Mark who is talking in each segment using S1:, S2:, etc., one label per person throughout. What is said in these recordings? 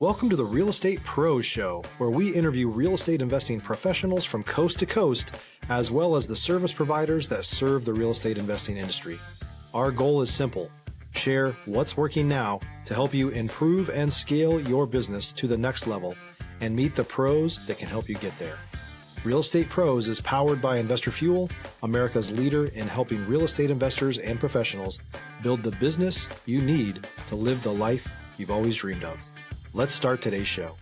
S1: Welcome to the Real Estate Pros Show, where we interview real estate investing professionals from coast to coast, as well as the service providers that serve the real estate investing industry. Our goal is simple: share what's working now to help you improve and scale your business to the next level and meet the pros that can help you get there. Real Estate Pros is powered by Investor Fuel, America's leader in helping real estate investors and professionals build the business you need to live the life you've always dreamed of. Let's start today's show.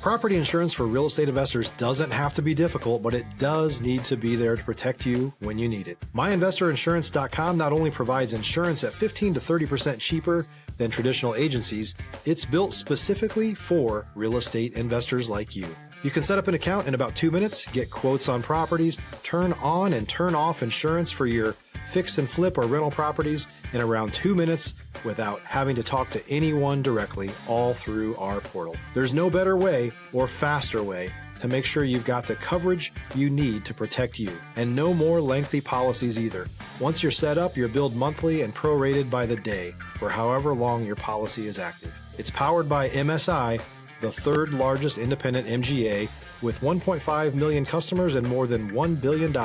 S1: Property insurance for real estate investors doesn't have to be difficult, but it does need to be there to protect you when you need it. MyInvestorInsurance.com not only provides insurance at 15 to 30% cheaper than traditional agencies, it's built specifically for real estate investors like you. You can set up an account in about 2 minutes, get quotes on properties, turn on and turn off insurance for your fix and flip or rental properties in around 2 minutes without having to talk to anyone directly, all through our portal. There's no better way or faster way to make sure you've got the coverage you need to protect you, and no more lengthy policies either. Once you're set up, you're billed monthly and prorated by the day for however long your policy is active. It's powered by MSI, the third largest independent MGA, with 1.5 million customers and more than $1 billion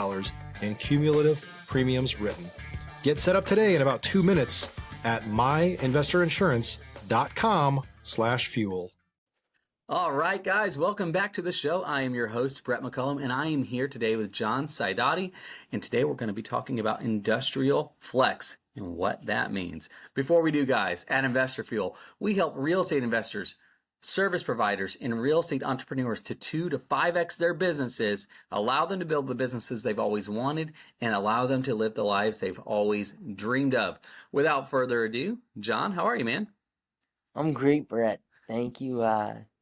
S1: in cumulative premiums written. Get set up today in about 2 minutes at myinvestorinsurance.com/fuel.
S2: All right, guys, welcome back to the show. I am your host, Brett McCollum, and I am here today with Jon Sidoti. And today we're going to be talking about industrial flex and what that means. Before we do, guys, at Investor Fuel, we help real estate investors, service providers, and real estate entrepreneurs to 2 to 5x their businesses, allow them to build the businesses they've always wanted, and allow them to live the lives they've always dreamed of. Without further ado, Jon, how are you, man?
S3: I'm great, Brett. Thank you.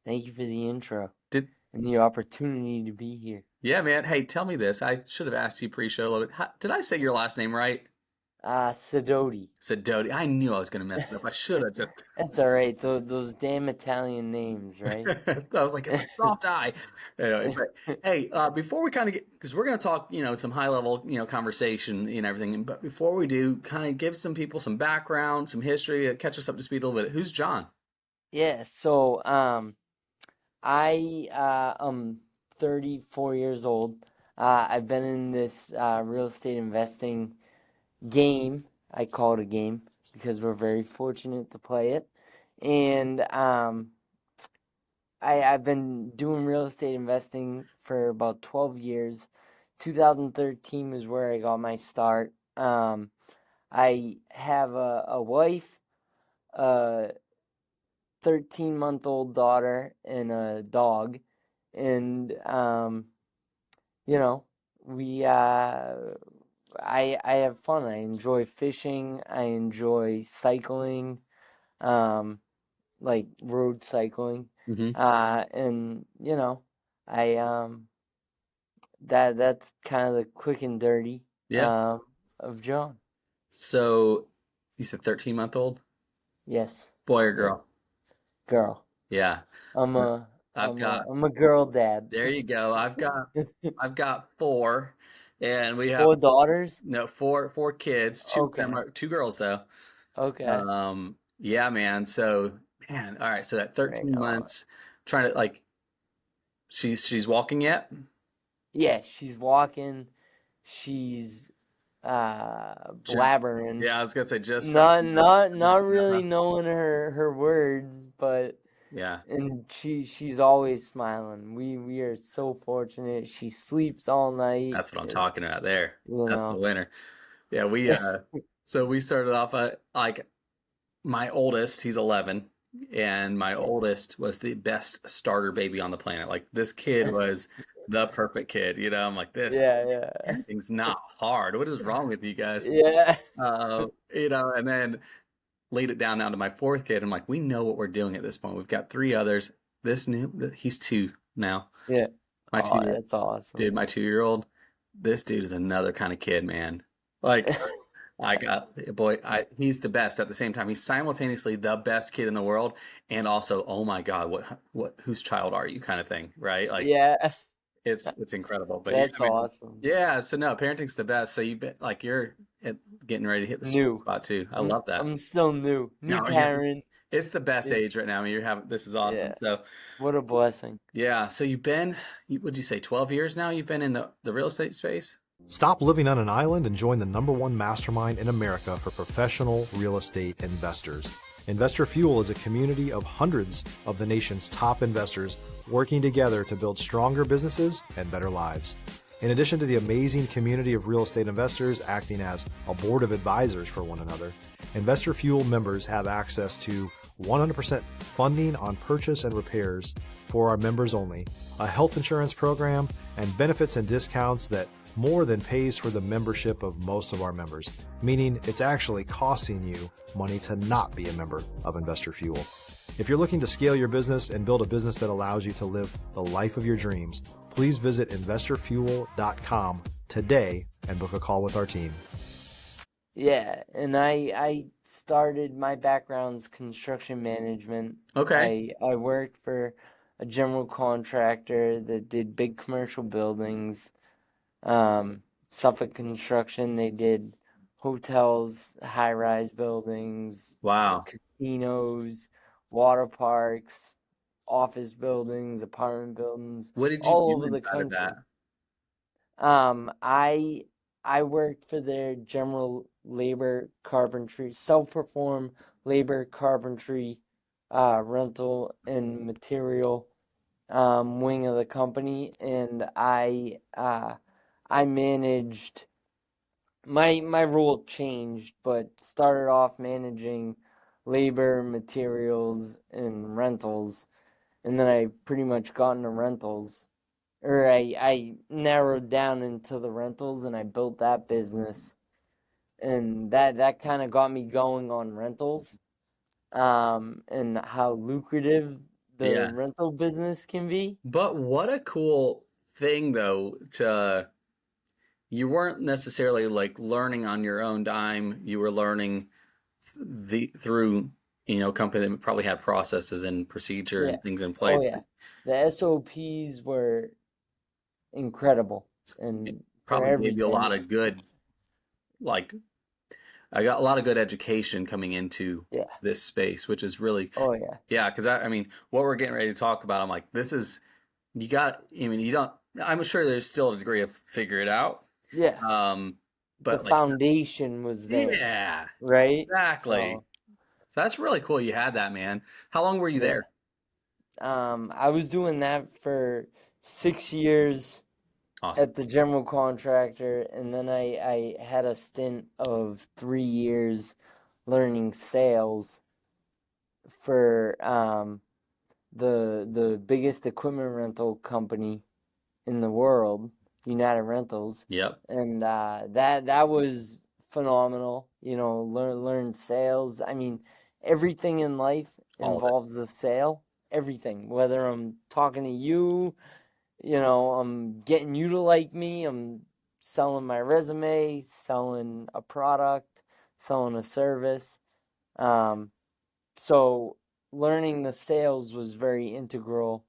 S3: Thank you for the intro and the opportunity to be here.
S2: Yeah, man. Hey, tell me this. I should have asked you pre-show a little bit. Did I say your last name right?
S3: Sidoti.
S2: Sidoti. I knew I was going to mess it up. I should have just.
S3: That's all right. Those damn Italian names, right?
S2: I was like, it's a soft eye. Anyway, but, hey, before we kind of get, because we're going to talk, some high level, conversation and everything. But before we do, kind of give some people some background, some history, catch us up to speed a little bit. Who's Jon?
S3: Yeah. So, I am 34 years old. I've been in this real estate investing game. I call it a game because we're very fortunate to play it. And I've been doing real estate investing for about 12 years. 2013 was where I got my start. I have a wife, a 13-month-old daughter, and a dog. And, we I have fun. I enjoy fishing. I enjoy cycling, like road cycling.
S2: Mm-hmm.
S3: And that's kind of the quick and dirty of Jon.
S2: So you said 13-month-old?
S3: Yes.
S2: Boy or girl?
S3: Yes. Girl.
S2: Yeah. I'm a
S3: girl dad.
S2: There you go. I've got 4. And we have
S3: 4 daughters?
S2: No, 4 kids. 2
S3: Okay.
S2: Two girls though.
S3: Okay.
S2: Yeah, man. So, man, all right. So that 13 months, trying to she's walking yet?
S3: Yeah, she's walking. She's blabbering.
S2: Yeah, I was gonna say just
S3: not really knowing her words, but.
S2: Yeah.
S3: And she's always smiling. We are so fortunate. She sleeps all night.
S2: That's what I'm talking about there. That's
S3: the
S2: winner. Yeah, we so we started off like my oldest, he's 11, and my oldest was the best starter baby on the planet. Like this kid was the perfect kid, I'm like this.
S3: Yeah.
S2: Everything's not hard. What is wrong with you guys?
S3: Yeah.
S2: And then laid it down now to my 4th kid. I'm like, we know what we're doing at this point. We've got 3 others. He's 2 now.
S3: Yeah.
S2: That's
S3: awesome.
S2: Dude, my 2-year-old, this dude is another kind of kid, man. Like, he's the best at the same time. He's simultaneously the best kid in the world and also, oh my God, whose child are you kind of thing, right? Like,
S3: yeah.
S2: It's incredible. But
S3: that's awesome.
S2: Yeah. So no, parenting's the best. So you're getting ready to hit the sweet spot too. I love that.
S3: I'm still new parent.
S2: It's the best
S3: Yeah.
S2: age right now. I mean, this is awesome.
S3: Yeah.
S2: So,
S3: What a blessing.
S2: yeah. So would you say 12 years now you've been in the real estate space?
S1: Stop living on an island and join the #1 mastermind in America for professional real estate investors. Investor Fuel is a community of hundreds of the nation's top investors working together to build stronger businesses and better lives. In addition to the amazing community of real estate investors acting as a board of advisors for one another, Investor Fuel members have access to 100% funding on purchase and repairs for our members only, a health insurance program, and benefits and discounts that more than pays for the membership of most of our members, meaning it's actually costing you money to not be a member of Investor Fuel. If you're looking to scale your business and build a business that allows you to live the life of your dreams, please visit investorfuel.com today and book a call with our team.
S3: Yeah, and I started, my background's construction management.
S2: Okay.
S3: I worked for a general contractor that did big commercial buildings. Suffolk Construction, they did hotels, high-rise buildings,
S2: Wow.
S3: casinos, water parks, office buildings, apartment buildings,
S2: What did you
S3: all
S2: do
S3: over the
S2: inside of
S3: country.
S2: that?
S3: I worked for their general labor carpentry, self-perform labor carpentry, rental and material wing of the company, and I managed, my role changed, but started off managing labor, materials, and rentals, and then I pretty much got into rentals, or I narrowed down into the rentals, and I built that business, and that kind of got me going on rentals, and how lucrative the
S2: Yeah.
S3: rental business can be.
S2: But what a cool thing though you weren't necessarily like learning on your own dime. You were learning through a company that probably had processes and procedure
S3: Yeah.
S2: and things in
S3: Oh
S2: place.
S3: yeah. The SOPs were incredible,
S2: It
S3: and for
S2: probably gave you a
S3: everything.
S2: lot of good, like I got a lot of good education coming into
S3: Yeah.
S2: this space, which is really,
S3: Oh yeah.
S2: yeah, because I mean, what we're getting ready to talk about, I'm like, I mean, you don't, I'm sure there's still a degree of figure it out.
S3: Yeah. The
S2: But like,
S3: foundation was there,
S2: yeah,
S3: right?
S2: exactly.
S3: So
S2: So that's really cool you had that, man. How long were you
S3: yeah.
S2: there?
S3: I was doing that for 6 years
S2: Awesome.
S3: at the general contractor, and then I had a stint of 3 years learning sales for the biggest equipment rental company in the world, United Rentals,
S2: Yep.
S3: and that was phenomenal. Learn sales. I mean, everything in life
S2: All of it.
S3: involves a sale. Everything, whether I'm talking to you, I'm getting you to like me, I'm selling my resume, selling a product, selling a service. So learning the sales was very integral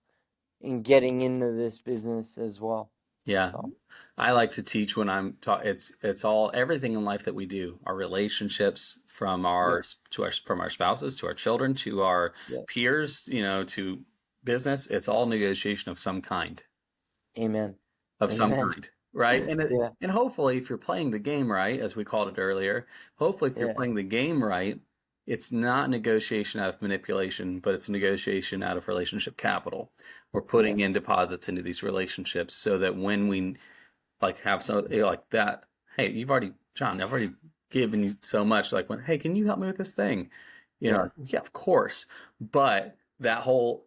S3: in getting into this business as well.
S2: Yeah.
S3: So
S2: I like to teach when I'm taught. It's all everything in life that we do. Our relationships from from our spouses to our children to our
S3: yeah.
S2: peers, to business. It's all negotiation of some kind.
S3: Amen.
S2: Of some
S3: Amen.
S2: kind, right?
S3: Yeah.
S2: And hopefully, if you're playing the game right, as we called it earlier, hopefully, if you're
S3: Yeah.
S2: playing the game right, it's not negotiation out of manipulation, but it's negotiation out of relationship capital. We're putting in
S3: Yes.
S2: deposits into these relationships so that when we like have something like that, hey, John, I've already given you so much. Like when, hey, can you help me with this thing?
S3: Yeah.
S2: Yeah, of course. But that whole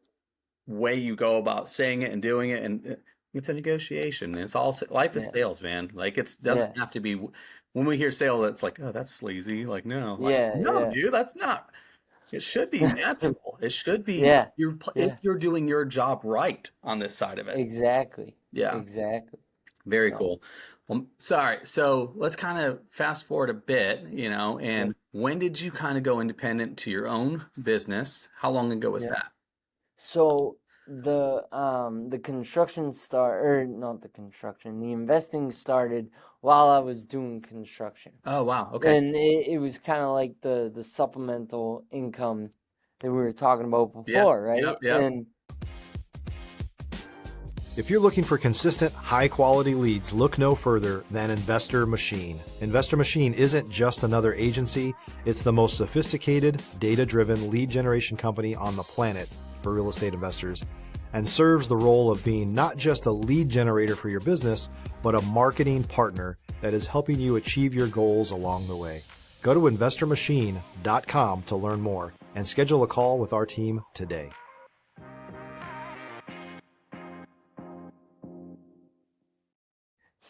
S2: way you go about saying it and doing it, and it's a negotiation. It's all life is
S3: Yeah.
S2: sales, man. Like it
S3: Yeah.
S2: doesn't have to be. When we hear sale, it's like, oh, that's sleazy. Like no,
S3: Yeah.
S2: no,
S3: Yeah.
S2: dude, that's not. It should be natural. It should be
S3: Yeah.
S2: if
S3: Yeah.
S2: you're doing your job right on this side of it.
S3: Exactly.
S2: Yeah,
S3: Exactly.
S2: very
S3: So
S2: cool. Well, sorry. So let's kind of fast forward a bit,
S3: yeah.
S2: and when did you kind of go independent to your own business? How long ago was
S3: Yeah.
S2: that?
S3: So the construction or not the construction, the investing started while I was doing construction.
S2: Oh, wow. Okay.
S3: And it was kind of like the supplemental income that we were talking about before, right?
S2: Yep.
S3: And
S1: If you're looking for consistent, high-quality leads, look no further than Investor Machine. Investor Machine isn't just another agency. It's the most sophisticated, data-driven lead generation company on the planet for real estate investors, and serves the role of being not just a lead generator for your business, but a marketing partner that is helping you achieve your goals along the way. Go to investormachine.com to learn more and schedule a call with our team today.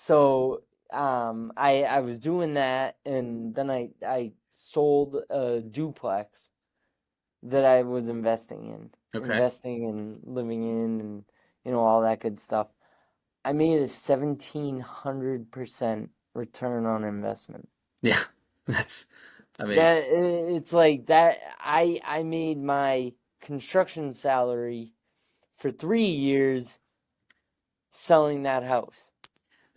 S3: so I was doing that, and then I sold a duplex that I was investing in, and living in, and all that good stuff. I made a 1,700% return on investment.
S2: Yeah, that's, I mean,
S3: That it's like that. I made my construction salary for 3 years selling that house.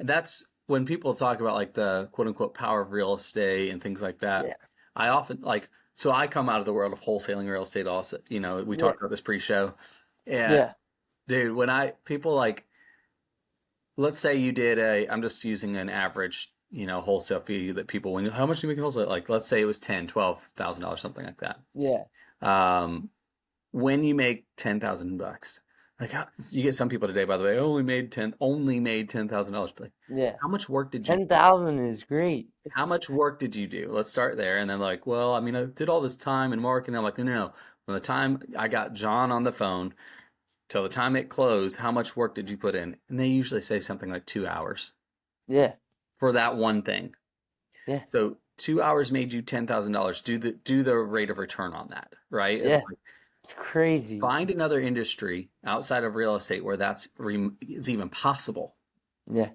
S2: that's when people talk about like the quote unquote power of real estate and things like that.
S3: Yeah.
S2: I often so I come out of the world of wholesaling real estate also, we talked about this pre-show. And
S3: Yeah.
S2: dude, when people let's say you did I'm just using an average, wholesale fee that people, how much do you make in wholesale? Like, let's say it was $10,000, $12,000, something like that.
S3: Yeah.
S2: When you make $10,000, like you get some people today, by the way, only made $10,000. Like,
S3: Yeah.
S2: how much work did you
S3: 10,000 is great.
S2: How much work did you do? Let's start there. And then like, well, I mean, I did all this time and marketing. I'm like, no. From the time I got John on the phone till the time it closed, how much work did you put in? And they usually say something like 2 hours
S3: Yeah.
S2: for that one thing.
S3: Yeah.
S2: So 2 hours made you $10,000. Do the rate of return on that, right?
S3: Yeah. It's crazy.
S2: Find another industry outside of real estate where it's even possible.
S3: Yeah.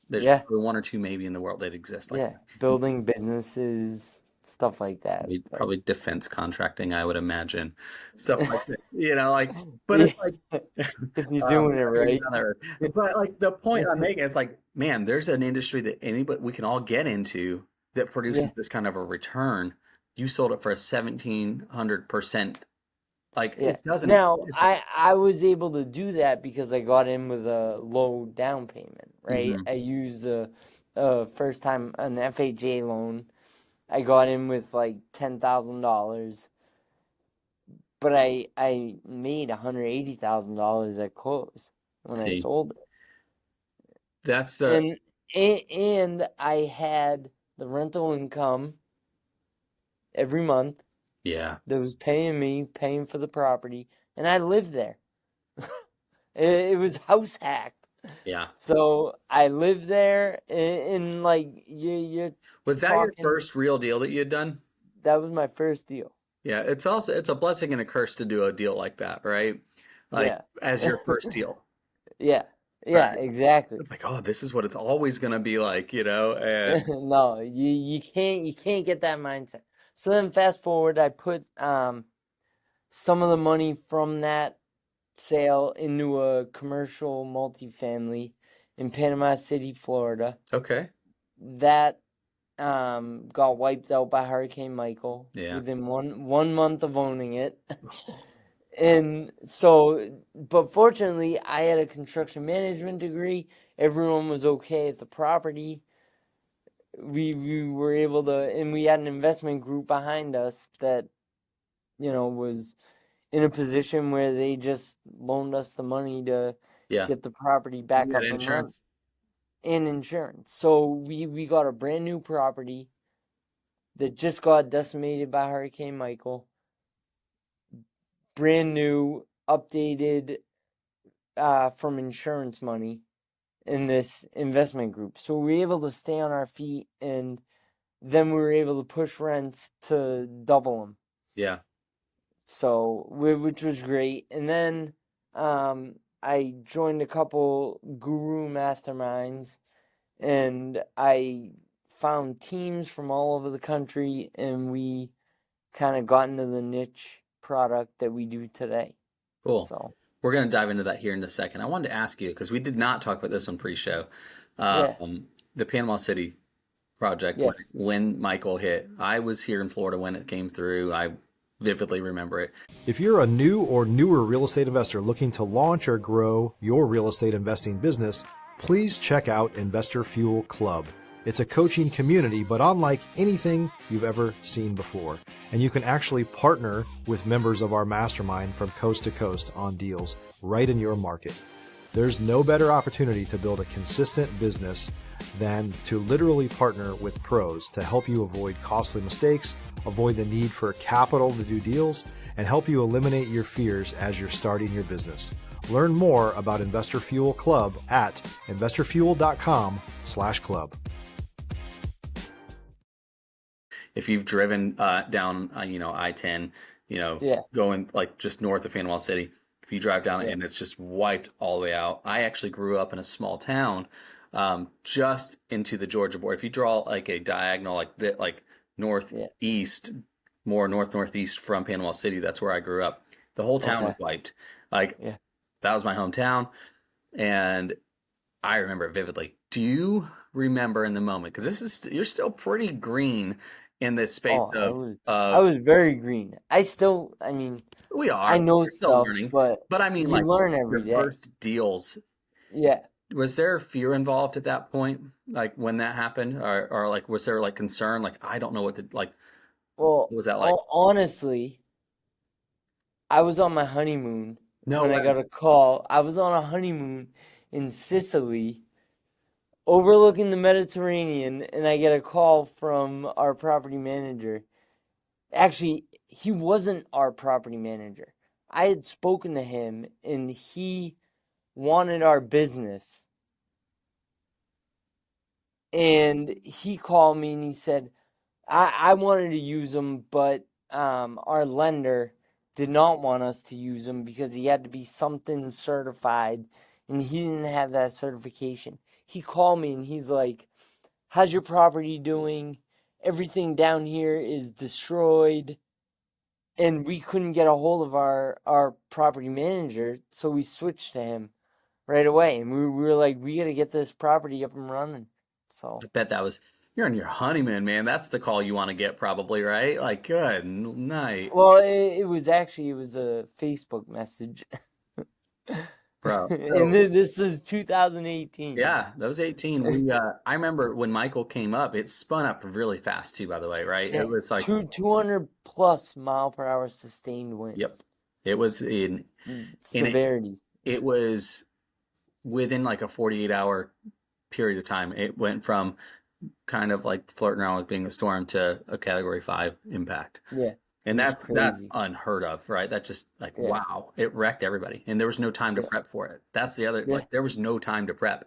S2: There's probably one or two maybe in the world that exist like that.
S3: Building businesses, stuff like that.
S2: Probably defense contracting, I would imagine. Stuff like that, but it's like
S3: if you're doing it right.
S2: But like the point I'm making is like, man, there's an industry that we can all get into that produces this kind of a return. You sold it for a 1,700%. Like it doesn't.
S3: Now I was able to do that because I got in with a low down payment, right?
S2: Mm-hmm.
S3: I used a first time an FHA loan. I got in with like $10,000, but I made $180,000 at close when I sold it.
S2: That's the
S3: and I had the rental income every month.
S2: Yeah.
S3: That was paying for the property, and I lived there. It was house hacked.
S2: Yeah.
S3: So I lived there, and like you.
S2: Was that your first real deal that you had done?
S3: That was my first deal.
S2: Yeah, it's a blessing and a curse to do a deal like that, right? Like as your first deal.
S3: Yeah. Yeah, right. Exactly.
S2: It's like, oh, this is what it's always gonna be like, And
S3: no, you can't get that mindset. So then fast forward, I put some of the money from that sale into a commercial multifamily in Panama City, Florida.
S2: Okay.
S3: That got wiped out by Hurricane Michael within one month of owning it. And so, but fortunately, I had a construction management degree. Everyone was okay at the property. We were able to, and we had an investment group behind us that, was in a position where they just loaned us the money to get the property back up and running. And insurance. So we got a brand new property that just got decimated by Hurricane Michael. Brand new, updated from insurance money in this investment group. So we were able to stay on our feet, and then we were able to push rents to double them.
S2: Yeah.
S3: So, which was great. And then I joined a couple guru masterminds, and I found teams from all over the country, and we kind of got into the niche product that we do today.
S2: Cool.
S3: So
S2: we're going to dive into that here in a second. I wanted to ask you, because we did not talk about this on pre-show, the Panama City project.
S3: Yes.
S2: When Michael hit, I was here in Florida when it came through. I vividly remember it.
S1: If you're a new or newer real estate investor looking to launch or grow your real estate investing business, please check out Investor Fuel Club. It's a coaching community, but unlike anything you've ever seen before. And you can actually partner with members of our mastermind from coast to coast on deals right in your market. There's no better opportunity to build a consistent business than to literally partner with pros to help you avoid costly mistakes, avoid the need for capital to do deals, and help you eliminate your fears as you're starting your business. Learn more about Investor Fuel Club at investorfuel.com/club.
S2: If you've driven down, I-10, going like just north of Panama City, if you drive down and it's just wiped all the way out. I actually grew up in a small town just into the Georgia border. If you draw like a diagonal like northeast, more northeast from Panama City, that's where I grew up. The whole town was wiped. That was my hometown, and I remember it vividly. Do you remember in the moment? Because you're still pretty green in this space
S3: I was very green.
S2: We are.
S3: I know
S2: We're still
S3: stuff,
S2: learning.
S3: but
S2: I mean,
S3: you learn every day.
S2: Your first deals.
S3: Yeah.
S2: Was there fear involved at that point? Like when that happened, or like was there like concern? Like I don't know what to like.
S3: Well,
S2: what was that like?
S3: Honestly, I was on my honeymoon when I
S2: way.
S3: got a call. I was on a honeymoon in Sicily, overlooking the Mediterranean, and I get a call from our property manager. Actually, he wasn't our property manager. I had spoken to him, and he wanted our business. And he called me and he said, I wanted to use him, but our lender did not want us to use him because he had to be something certified, and he didn't have that certification. He called me and he's like, how's your property doing? Everything down here is destroyed. And we couldn't get a hold of our property manager, so we switched to him right away. And we were like, we got to get this property up and running. So
S2: I bet you're on your honeymoon, man. That's the call you want to get probably, right? Like, good night.
S3: Well, it was a Facebook message.
S2: Bro.
S3: And this is 2018.
S2: Yeah, that was 18. I remember when Michael came up, it spun up really fast too, by the way, right?
S3: Yeah,
S2: it was like
S3: 200 plus mile per hour sustained winds.
S2: Yep. It was in
S3: severity.
S2: It was within like a 48-hour period of time. It went from kind of like flirting around with being a storm to a Category 5 impact.
S3: Yeah.
S2: And that's unheard of, right? That just wow, it wrecked everybody. And there was no time to prep for it. That's the other, there was no time to prep.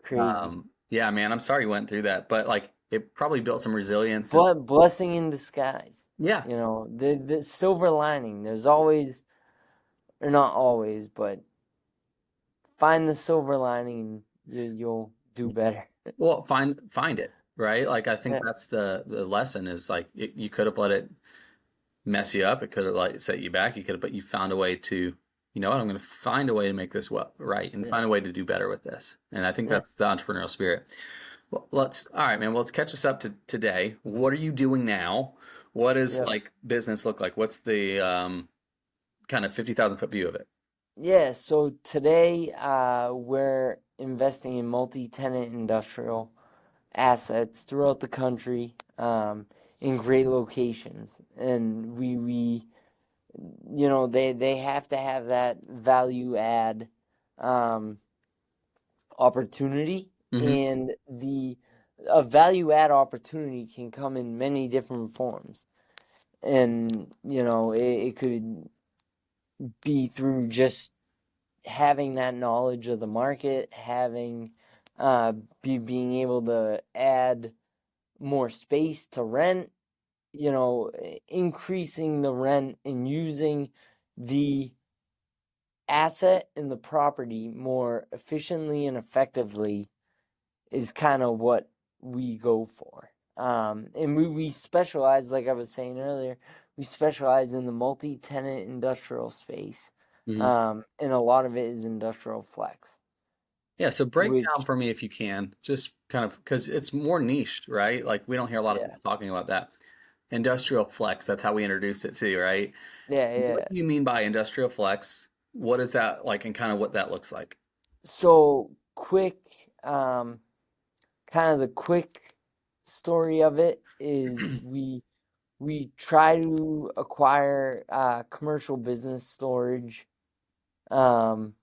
S3: Crazy.
S2: Yeah, man, I'm sorry you went through that, but like it probably built some resilience.
S3: Blessing in disguise.
S2: Yeah.
S3: The silver lining. There's always, or not always, but find the silver lining and you'll do better.
S2: Well, find it, right? Like I think that's the lesson is like you could have let it mess you up. It could have like set you back. But you found a way to, I'm going to find a way to make this right and find a way to do better with this. And I think that's the entrepreneurial spirit. Well, all right, man. Well, let's catch us up to today. What are you doing now? What does like business look like? What's the kind of 50,000-foot view of it?
S3: Yeah. So today we're investing in multi-tenant industrial assets throughout the country. In great locations, and we they have to have that value add opportunity, and a value add opportunity can come in many different forms, and it could be through just having that knowledge of the market, having being able to add more space to rent, increasing the rent and using the asset and the property more efficiently and effectively is kind of what we go for. And we specialize, like I was saying earlier, we specialize in the multi-tenant industrial space. And a lot of it is industrial flex.
S2: Yeah, so break down for me if you can, just kind of because it's more niched, right? Like we don't hear a lot of people talking about that. industrial flex. That's how we introduced it too, right?
S3: Yeah,
S2: What
S3: yeah.
S2: do you mean by industrial flex? What is that like, and kind of what that looks like?
S3: So quick, um, kind of the quick story of it is we try to acquire commercial business storage, um,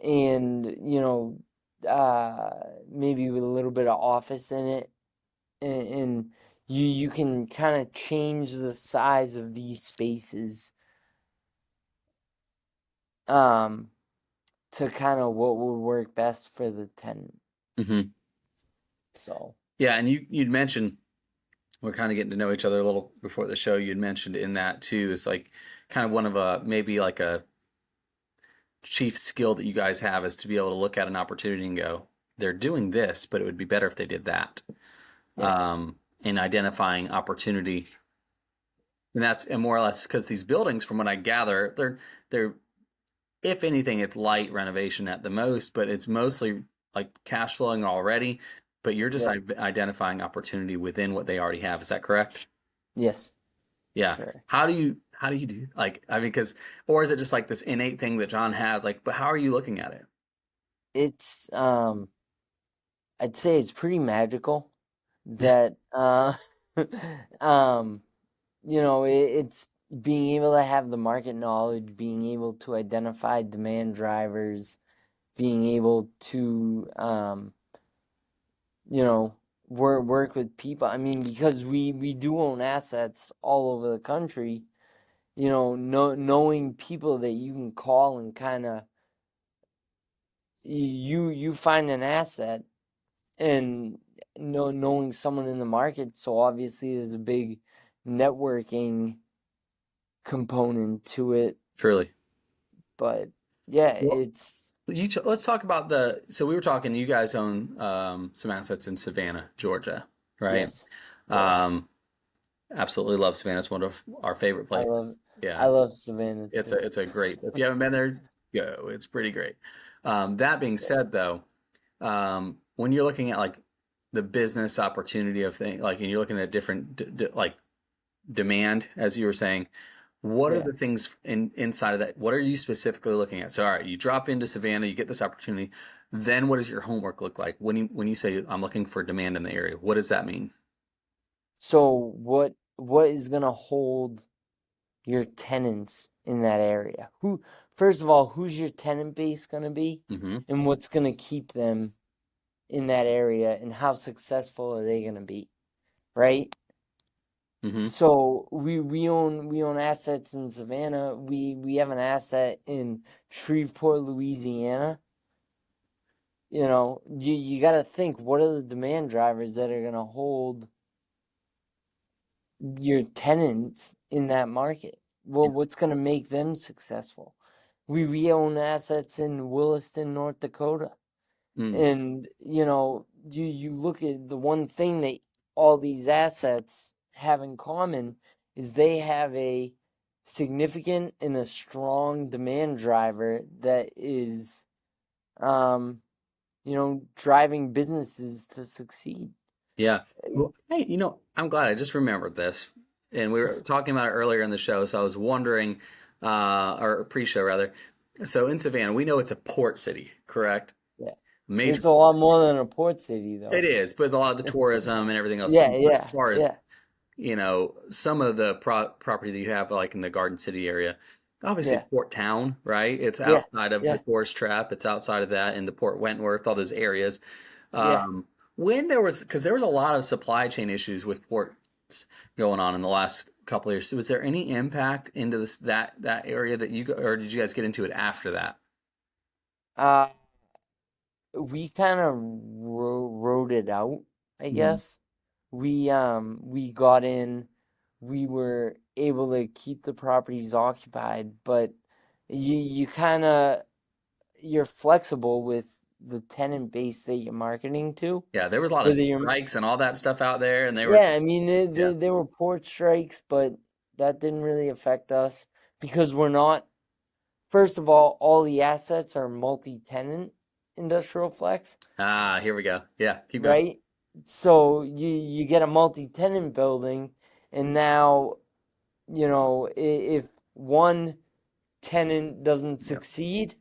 S3: and maybe with a little bit of office in it, and you can kind of change the size of these spaces um, to kind of what would work best for the tenant.
S2: Hmm.
S3: So
S2: Yeah, and you'd mentioned we're kind of getting to know each other a little before the show. You'd mentioned in that too is like kind of one of a maybe like a chief skill that you guys have is to be able to look at an opportunity and go, they're doing this, but it would be better if they did that.
S3: yeah,
S2: In identifying opportunity, and more or less because these buildings, from what I gather, they're if anything, it's light renovation at the most, but it's mostly like cash flowing already. But you're just
S3: yeah,
S2: identifying opportunity within what they already have. Is that correct?
S3: yes,
S2: Yeah.
S3: sure.
S2: How do you do like I mean because or is it just like this innate thing that John has like but how are you looking at it?
S3: It's I'd say it's pretty magical that um it's being able to have the market knowledge, being able to identify demand drivers, being able to you know work with people. I mean, because we do own assets all over the country, knowing people that you can call and kind of you find an asset and knowing someone in the market. So obviously there's a big networking component to it,
S2: Truly.
S3: but yeah,
S2: Well,
S3: it's
S2: let's talk about the so we were talking you guys own some assets in Savannah, Georgia, right?
S3: yes, yes.
S2: Um absolutely love Savannah. It's one of our favorite
S3: I
S2: places.
S3: love I
S2: Yeah.
S3: love Savannah
S2: It's a
S3: too.
S2: it's a great. If you haven't been there, go. It's pretty great. That being said, though, when you're looking at like the business opportunity of things, like, and you're looking at different like demand, as you were saying, what are
S3: Yeah.
S2: the things inside of that? What are you specifically looking at? So, all right, you drop into Savannah, you get this opportunity. Then, what does your homework look like when you say I'm looking for demand in the area? What does that mean?
S3: So what is gonna hold your tenants in that area? Who First of all, who's your tenant base gonna be,
S2: Mm-hmm.
S3: and what's gonna keep them in that area, and how successful are they gonna be, right?
S2: Mm-hmm.
S3: So we own assets in Savannah. We have an asset in Shreveport, Louisiana. You got to think, what are the demand drivers that are gonna hold your tenants in that market? Well, what's gonna make them successful? We own assets in Williston, North Dakota.
S2: Mm.
S3: And you look at the one thing that all these assets have in common is they have a significant and a strong demand driver that is driving businesses to succeed.
S2: Yeah. Well, hey, I'm glad I just remembered this. And we were talking about it earlier in the show, so I was wondering, or pre-show rather. So in Savannah, we know it's a port city, correct?
S3: Yeah.
S2: Major.
S3: It's a lot more than a port city
S2: It
S3: though.
S2: is, but a lot of the tourism and everything else
S3: Yeah,
S2: too. But as
S3: yeah,
S2: far as,
S3: yeah,
S2: some of the property that you have, like in the Garden City area, obviously
S3: yeah,
S2: Port Town, right? It's
S3: yeah,
S2: outside of the
S3: yeah,
S2: tourist trap. It's outside of that in the Port Wentworth, all those areas.
S3: yeah.
S2: Um, when because there was a lot of supply chain issues with ports going on in the last couple of years. So was there any impact into that area that or did you guys get into it after that?
S3: Uh we kind of rode it out, I
S2: Mhm.
S3: guess. We got in, we were able to keep the properties occupied, but you kind of you're flexible with the tenant base that you're marketing to.
S2: Yeah, there was a lot of
S3: Whether you're
S2: strikes and all that stuff out there, and they were
S3: Yeah, I mean
S2: yeah.
S3: there were port strikes, but that didn't really affect us because we're not. First of all the assets are multi-tenant industrial flex,
S2: Ah, here we go. Yeah, keep going.
S3: right? So you get a multi-tenant building, and now, if one tenant doesn't
S2: Yep.
S3: succeed,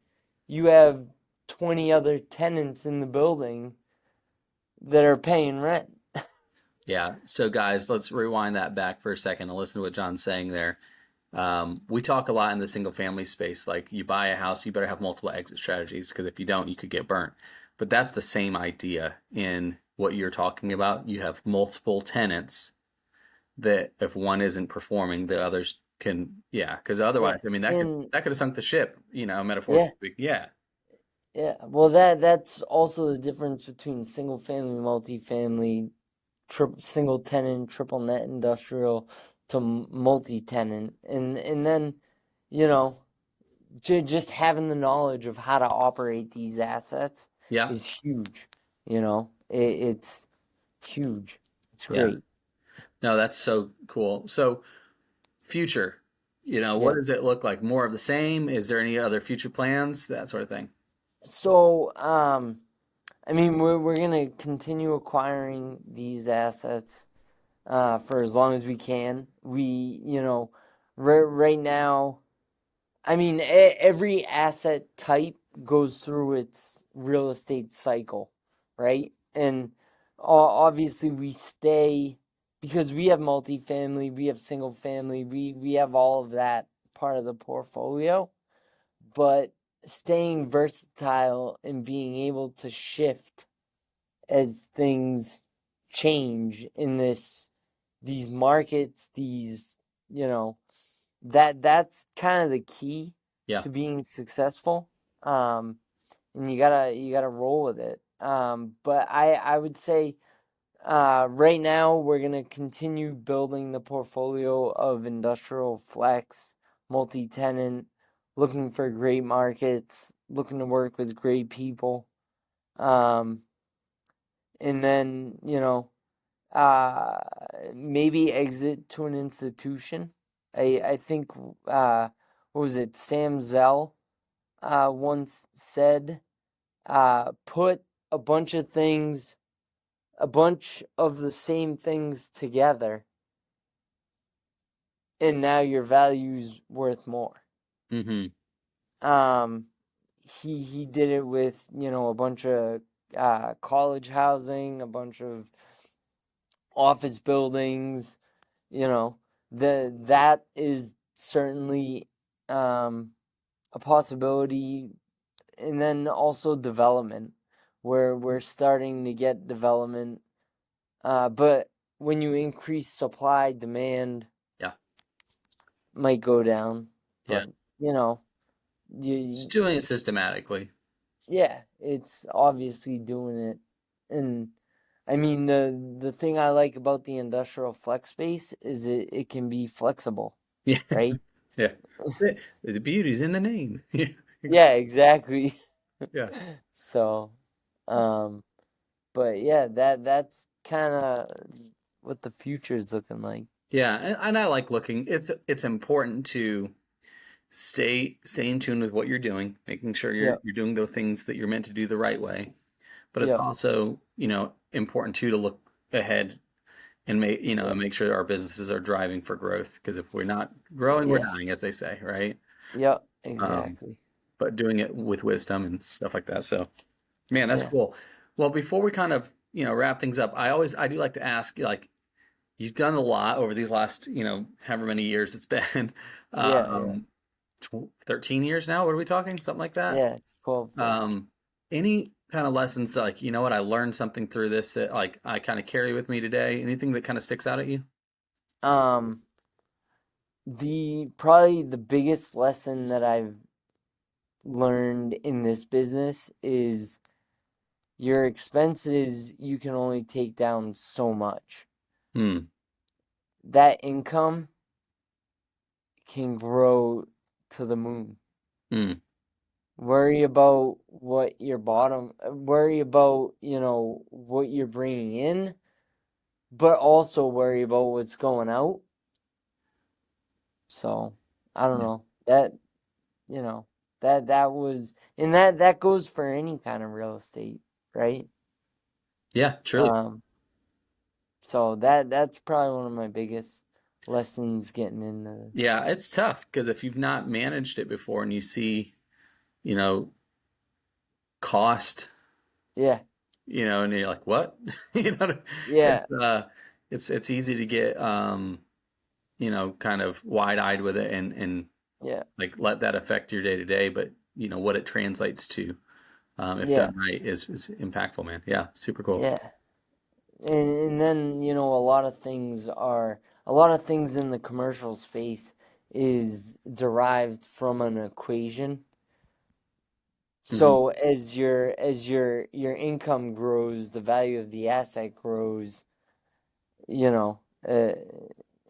S3: you have 20 other tenants in the building that are paying rent.
S2: Yeah. So, guys, let's rewind that back for a second and listen to what John's saying there. We talk a lot in the single family space. Like, you buy a house, you better have multiple exit strategies because if you don't, you could get burnt. But that's the same idea in what you're talking about. You have multiple tenants that if one isn't performing, the others can, yeah, because
S3: Yeah,
S2: otherwise, I mean,
S3: and
S2: that could have sunk the ship, metaphorically
S3: yeah,
S2: speaking. Yeah.
S3: yeah. Well, that's also the difference between single family, multifamily, single tenant, triple net industrial to multi-tenant, and then, you know, just having the knowledge of how to operate these assets
S2: Yeah.
S3: is huge. It's huge. It's
S2: Yeah.
S3: great.
S2: No, that's so cool. So, future, what does
S3: Yes.
S2: it look like? More of the same? Is there any other future plans? That sort of thing.
S3: So, I mean, we're gonna continue acquiring these assets for as long as we can. Right now, I mean, every asset type goes through its real estate cycle, right? And obviously, we stay because we have multifamily, we have single family, we have all of that part of the portfolio, but staying versatile and being able to shift as things change in these markets, you know that's kind of the key
S2: Yeah.
S3: to being successful. And you gotta roll with it. But I would say right now we're gonna continue building the portfolio of industrial flex, multi-tenant, looking for great markets, looking to work with great people. Um, and then, uh, maybe exit to an institution. I think what was it? Sam Zell once said, put a bunch of things, a bunch of the same things together, and now your value's worth more.
S2: Mm-hmm.
S3: Um, he did it with a bunch of college housing, a bunch of office buildings. That is certainly a possibility, and then also development, where we're starting to get development. But when you increase supply, demand
S2: Yeah.
S3: might go down.
S2: Yeah.
S3: But you know,
S2: Just
S3: you
S2: doing it systematically.
S3: yeah, it's obviously doing it. And I mean, the thing I like about the industrial flex space is it can be flexible,
S2: Yeah.
S3: right?
S2: Yeah. The beauty's in the name. Yeah.
S3: Yeah, exactly.
S2: Yeah.
S3: So, um, but yeah, that's kind of what the future is looking like.
S2: Yeah. And I like looking. It's important to stay in tune with what you're doing, making sure you're
S3: Yep,
S2: you're doing the things that you're meant to do the right way. But it's
S3: yep,
S2: also, important too to look ahead and
S3: yep,
S2: make sure our businesses are driving for growth. Because if we're not growing, we're
S3: yeah,
S2: dying, as they say, right?
S3: yep,
S2: Um,
S3: exactly.
S2: but doing it with wisdom and stuff like that. So, man, that's
S3: Yeah,
S2: cool. Well, before we kind of, wrap things up, I do like to ask, like, you've done a lot over these last, however many years it's been.
S3: yeah, yeah,
S2: Um, 13 years now. What are we talking? Something like that.
S3: yeah. 12, 13.
S2: Um, any kind of lessons that, like, what, I learned something through this that, like, I kind of carry with me today? Anything that kind of sticks out at you?
S3: Um, the probably the biggest lesson that I've learned in this business is your expenses you can only take down so much.
S2: Hmm.
S3: That income can grow to the moon.
S2: Hmm.
S3: Worry about worry about, what you're bringing in, but also worry about what's going out. So, I don't
S2: Yeah.
S3: know. You know, that was, and that goes for any kind of real estate, right?
S2: Yeah. Truly.
S3: Um, So that's probably one of my biggest lessons getting into.
S2: Yeah, it's tough because if you've not managed it before and you see, you know, cost,
S3: Yeah,
S2: and you're like, what? you know,
S3: yeah,
S2: it's easy to get, kind of wide-eyed with it and
S3: yeah,
S2: like let that affect your day to day. But what it translates to, if
S3: yeah,
S2: done right, is impactful, man. Yeah, super cool.
S3: yeah. And then a lot of things in the commercial space is derived from an equation.
S2: Hmm.
S3: So as your income grows, the value of the asset grows, you know,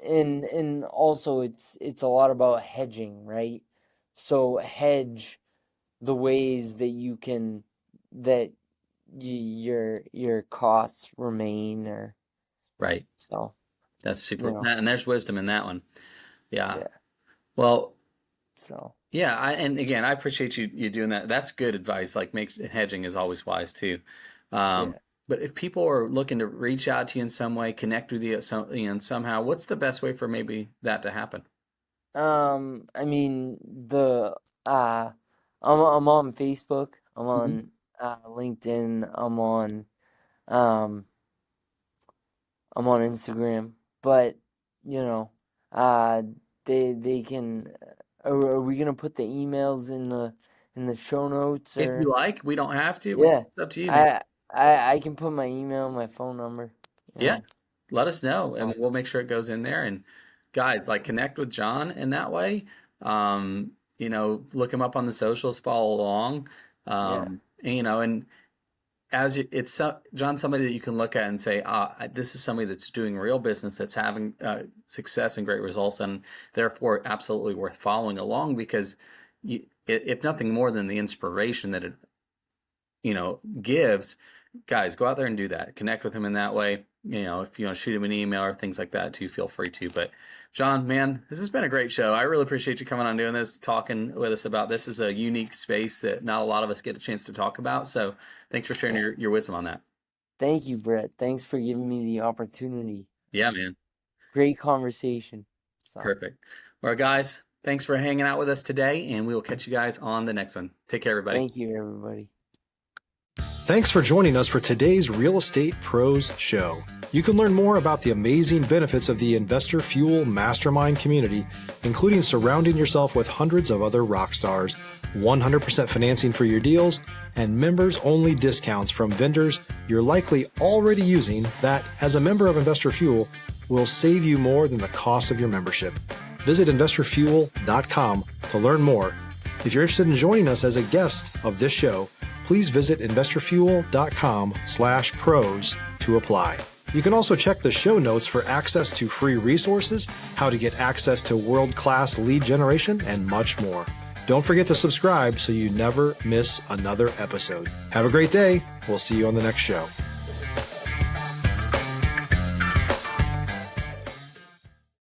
S3: and also it's a lot about hedging, right? So hedge the ways that you can that your costs remain, or
S2: Right.
S3: so,
S2: That's
S3: you
S2: super.
S3: know,
S2: And there's wisdom in that one. Yeah.
S3: yeah.
S2: Well,
S3: So
S2: yeah. And again, I appreciate you doing that. That's good advice. Like hedging is always wise too. Um,
S3: yeah.
S2: but if people are looking to reach out to you in some way, connect with you somehow, what's the best way for maybe that to happen?
S3: I mean uh I'm on Facebook, I'm
S2: Hmm.
S3: on LinkedIn, um I'm on Instagram, but you know, uh, they can. Are we gonna put the emails in the show notes,
S2: If you
S3: or
S2: like, we don't have to.
S3: yeah?
S2: It's up to you, man.
S3: I I can put my email, my phone number. You
S2: Yeah.
S3: know,
S2: Let us know, and
S3: so
S2: we'll make sure it goes in there. And guys, like connect with John in that way. Look him up on the socials, follow along.
S3: yeah,
S2: And John's somebody that you can look at and say, this is somebody that's doing real business, that's having success and great results, and therefore absolutely worth following along because if nothing more than the inspiration that it gives, guys, go out there and do that. Connect with him in that way. If you want to shoot him an email or things like that too, feel free to. But John, man, this has been a great show. I really appreciate you coming on doing this, talking with us about this. Is a unique space that not a lot of us get a chance to talk about. So thanks for sharing
S3: yeah.
S2: your wisdom on that.
S3: Thank you, Brett. Thanks for giving me the opportunity.
S2: Yeah, man.
S3: Great conversation. So
S2: Perfect. All right, guys, thanks for hanging out with us today, and we will catch you guys on the next one. Take care, everybody.
S3: thank you, everybody.
S1: Thanks for joining us for today's Real Estate Pros Show. You can learn more about the amazing benefits of the Investor Fuel Mastermind community, including surrounding yourself with hundreds of other rock stars, 100% financing for your deals, and members-only discounts from vendors you're likely already using that, as a member of Investor Fuel, will save you more than the cost of your membership. Visit investorfuel.com to learn more. If you're interested in joining us as a guest of this show, please visit investorfuel.com/pros to apply. You can also check the show notes for access to free resources, how to get access to world-class lead generation, and much more. Don't forget to subscribe so you never miss another episode. Have a great day. We'll see you on the next show.